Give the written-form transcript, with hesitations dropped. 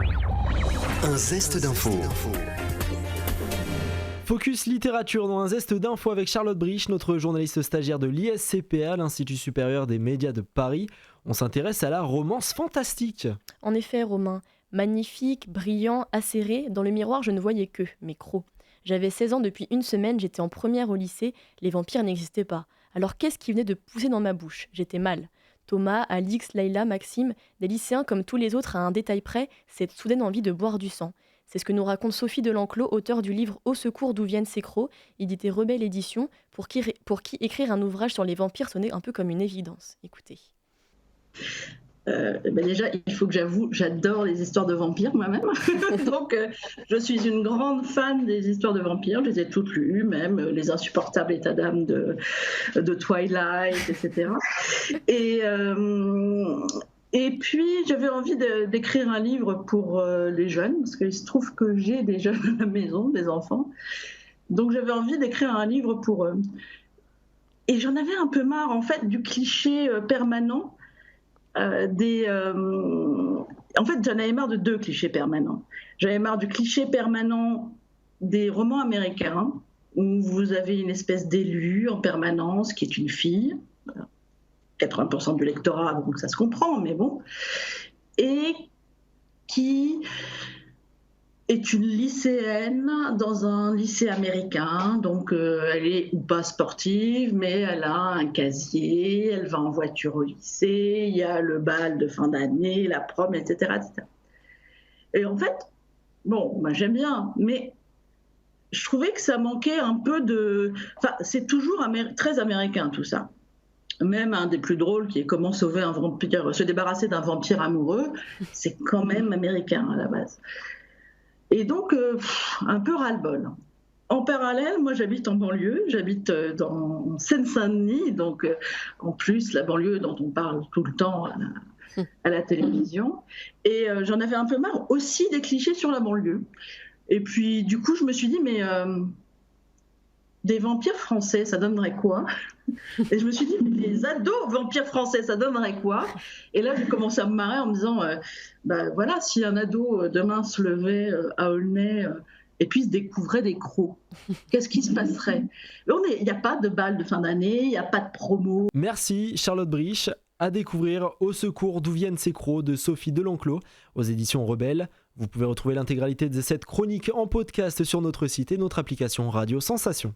Un zeste d'info. Focus littérature dans un zeste d'info avec Charlotte Brich, notre journaliste stagiaire de l'ISCPA, l'Institut supérieur des médias de Paris. On s'intéresse à la romance fantastique. En effet, Romain, magnifique, brillant, acéré, dans le miroir je ne voyais que mes crocs. J'avais 16 ans depuis une semaine, j'étais en première au lycée, les vampires n'existaient pas. Alors qu'est-ce qui venait de pousser dans ma bouche ? J'étais mal. Thomas, Alix, Layla, Maxime, des lycéens comme tous les autres à un détail près, cette soudaine envie de boire du sang. C'est ce que nous raconte Sophie Delanclos, auteure du livre Au secours d'où viennent ces crocs, édité Rebelle Édition, pour qui écrire un ouvrage sur les vampires sonnait un peu comme une évidence. Écoutez. Déjà, il faut que j'avoue, j'adore les histoires de vampires moi-même. Donc, je suis une grande fan des histoires de vampires. Je les ai toutes lues, même les insupportables états d'âme de Twilight, etc. Et puis, j'avais envie d'écrire un livre pour les jeunes, parce qu'il se trouve que j'ai des jeunes à la maison, des enfants. Donc, j'avais envie d'écrire un livre pour eux. Et j'en avais un peu marre, en fait, du cliché permanent. En fait, j'en avais marre de deux clichés permanents. J'avais marre du cliché permanent des romans américains, où vous avez une espèce d'élu en permanence, qui est une fille, 80% du lectorat, donc ça se comprend, mais bon, et qui est une lycéenne dans un lycée américain, donc elle est ou pas sportive, mais elle a un casier, elle va en voiture au lycée, il y a le bal de fin d'année, la prom, etc. etc. Et en fait, bon, moi j'aime bien, mais je trouvais que ça manquait un peu de... Enfin, c'est toujours très américain tout ça. Même un des plus drôles qui est comment sauver un vampire, se débarrasser d'un vampire amoureux, c'est quand même américain à la base. Et donc, un peu ras-le-bol. En parallèle, moi j'habite en banlieue, j'habite dans Seine-Saint-Denis, donc en plus la banlieue dont on parle tout le temps à la télévision. Et j'en avais un peu marre aussi des clichés sur la banlieue. Et puis du coup, je me suis dit, mais des vampires français, ça donnerait quoi ? Et je me suis dit, mais les ados vampires français, ça donnerait quoi ? Et là, j'ai commencé à me marrer en me disant, voilà, si un ado demain se levait à Aulnay et puis se découvrait des crocs, qu'est-ce qui se passerait ? Il n'y a pas de bal de fin d'année, il n'y a pas de promo. Merci Charlotte Brich. À découvrir Au secours d'où viennent ces crocs de Sophie Delanclos aux éditions Rebelle. Vous pouvez retrouver l'intégralité de cette chronique en podcast sur notre site et notre application Radio Sensation.